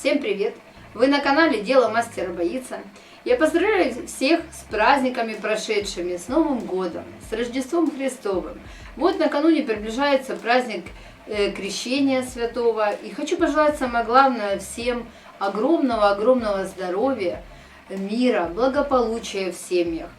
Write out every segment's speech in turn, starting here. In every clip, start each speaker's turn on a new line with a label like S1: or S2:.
S1: Всем привет! Вы на канале Дело мастера боится. Я поздравляю всех с праздниками прошедшими, с Новым годом, с Рождеством Христовым. Вот накануне приближается праздник Крещения Святого. И хочу пожелать самое главное всем огромного здоровья, мира, благополучия в семьях,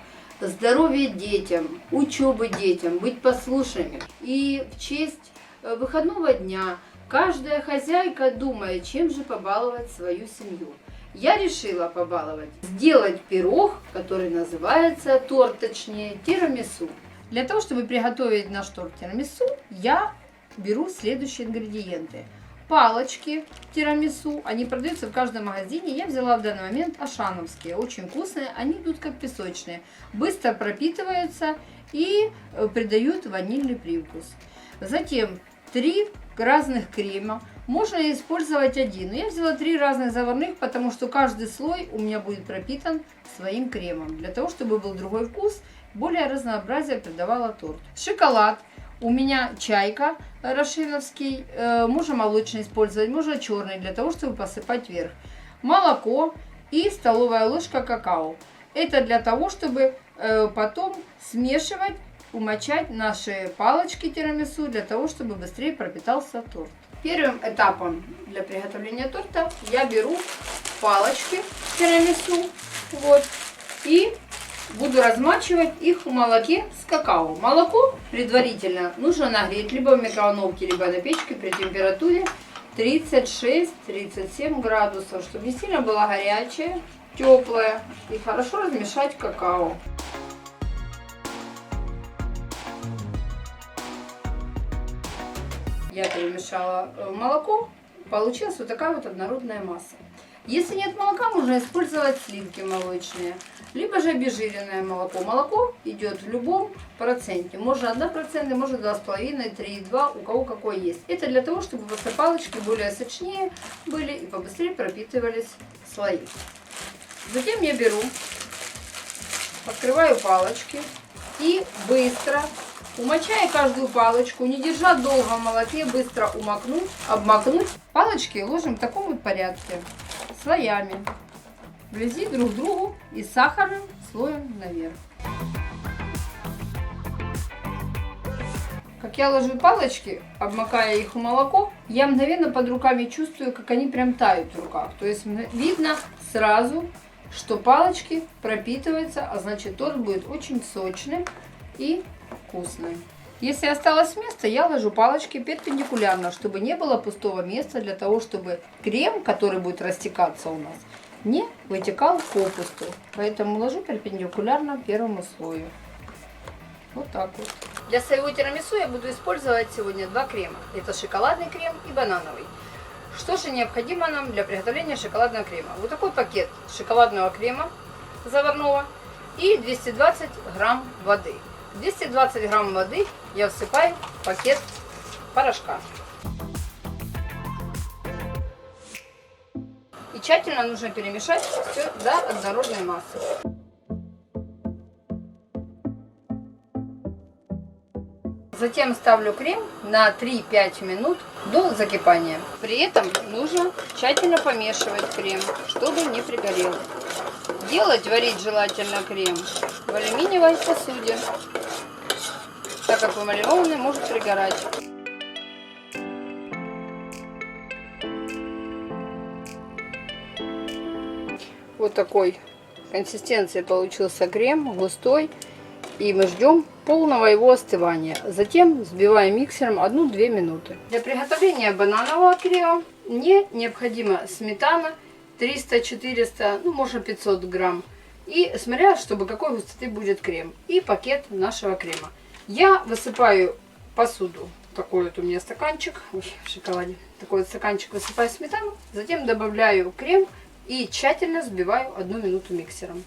S1: здоровья детям, учебы детям, быть послушными. И в честь выходного дня каждая хозяйка думает, чем же побаловать свою семью. Я решила побаловать, сделать пирог, который называется торт, точнее тирамису. Для того, чтобы приготовить наш торт тирамису, я беру следующие ингредиенты. Палочки тирамису, они продаются в каждом магазине. Я взяла в данный момент ашановские, очень вкусные, они идут как песочные, быстро пропитываются и придают ванильный привкус. Затем 3 разных крема. Можно использовать один, но я взяла 3 разных заварных, потому что каждый слой у меня будет пропитан своим кремом, для того, чтобы был другой вкус, более разнообразие придавало торт. Шоколад. У меня чайка рошеновский, можно молочный использовать, можно черный, для того, чтобы посыпать вверх. Молоко и столовая ложка какао. Это для того, чтобы потом смешивать, умочать наши палочки тирамису, для того, чтобы быстрее пропитался торт. Первым этапом для приготовления торта я беру палочки тирамису, вот, и буду размачивать их в молоке с какао. Молоко предварительно нужно нагреть либо в микроволновке, либо на печке при температуре 36-37 градусов, чтобы не сильно было горячее, теплое, и хорошо размешать какао. Я перемешала молоко, получилась вот такая вот однородная масса. Если нет молока, можно использовать сливки молочные, либо же обезжиренное молоко. Молоко идет в любом проценте. Можно 1%, можно 2,5, 3,2, у кого какое есть. Это для того, чтобы ваши палочки более сочнее были и побыстрее пропитывались слои. Затем я беру, открываю палочки и быстро, умочая каждую палочку, не держа долго в молоке, быстро обмакнуть. Палочки ложим в таком вот порядке, слоями, вблизи друг к другу и сахарным слоем наверх. Как я ложу палочки, обмакая их в молоко, я мгновенно под руками чувствую, как они прям тают в руках. То есть видно сразу, что палочки пропитываются, а значит торт будет очень сочным и вкусным. Если осталось место, я ложу палочки перпендикулярно, чтобы не было пустого места, для того, чтобы крем, который будет растекаться у нас, не вытекал попусту. Поэтому ложу перпендикулярно первому слою. Вот так вот. Для своего тирамису я буду использовать сегодня 2 крема. Это шоколадный крем и банановый. Что же необходимо нам для приготовления шоколадного крема? Вот такой пакет шоколадного крема заварного и 220 грамм воды. 220 грамм воды я всыпаю в пакет порошка. И тщательно нужно перемешать все до однородной массы. Затем ставлю крем на 3-5 минут до закипания. При этом нужно тщательно помешивать крем, чтобы не пригорел. Варить желательно крем в алюминиевой посуде, так как эмалированный может пригорать. Вот такой консистенции получился крем, густой. И мы ждем полного его остывания. Затем взбиваем миксером 1-2 минуты. Для приготовления бананового крема мне необходима сметана 300-400, ну можно 500 грамм. И смотря, чтобы какой густоты будет крем. И пакет нашего крема. Я высыпаю в посуду. Такой вот у меня стаканчик. Ой, в шоколаде. Такой вот стаканчик высыпаю сметану. Затем добавляю крем и тщательно взбиваю 1 минуту миксером.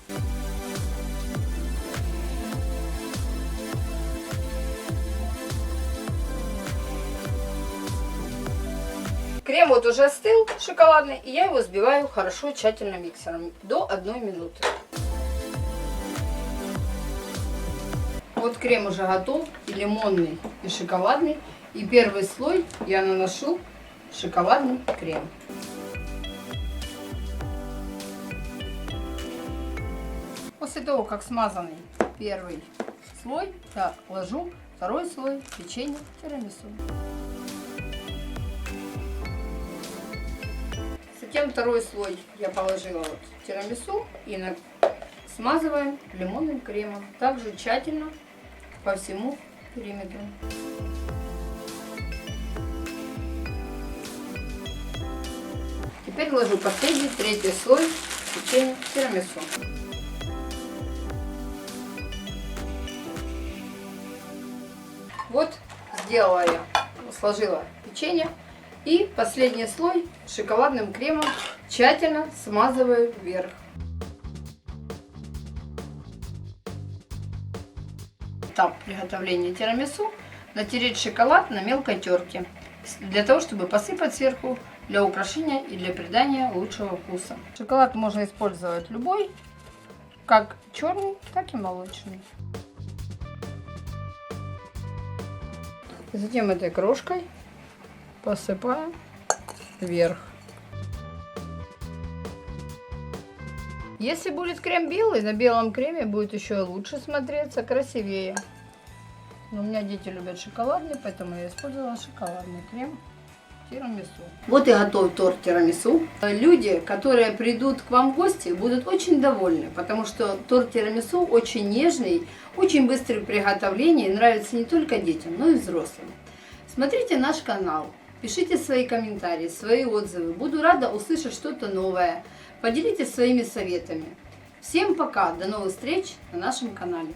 S1: Крем вот уже остыл шоколадный, и я его взбиваю хорошо, тщательно миксером до 1 минуты. Вот крем уже готов, и лимонный, и шоколадный. И первый слой я наношу шоколадный крем. После того, как смазанный первый слой, я ложу второй слой печенья тирамису. Затем второй слой я положила вот тирамису и смазываем лимонным кремом. Также тщательно по всему периметру. Теперь ложу последний, третий слой печенья тирамису. Вот сделала я, сложила печенье и последний слой шоколадным кремом тщательно смазываю вверх. Этап приготовления тирамису: натереть шоколад на мелкой терке, для того, чтобы посыпать сверху для украшения и для придания лучшего вкуса. Шоколад можно использовать любой, как черный, так и молочный. Затем этой крошкой посыпаем вверх. Если будет крем белый, на белом креме будет еще лучше смотреться, красивее. Но у меня дети любят шоколадный, поэтому я использовала шоколадный крем тирамису. Вот и готов торт тирамису. Люди, которые придут к вам в гости, будут очень довольны, потому что торт тирамису очень нежный, очень быстрый в приготовлении, нравится не только детям, но и взрослым. Смотрите наш канал, пишите свои комментарии, свои отзывы. Буду рада услышать что-то новое. Поделитесь своими советами. Всем пока, до новых встреч на нашем канале.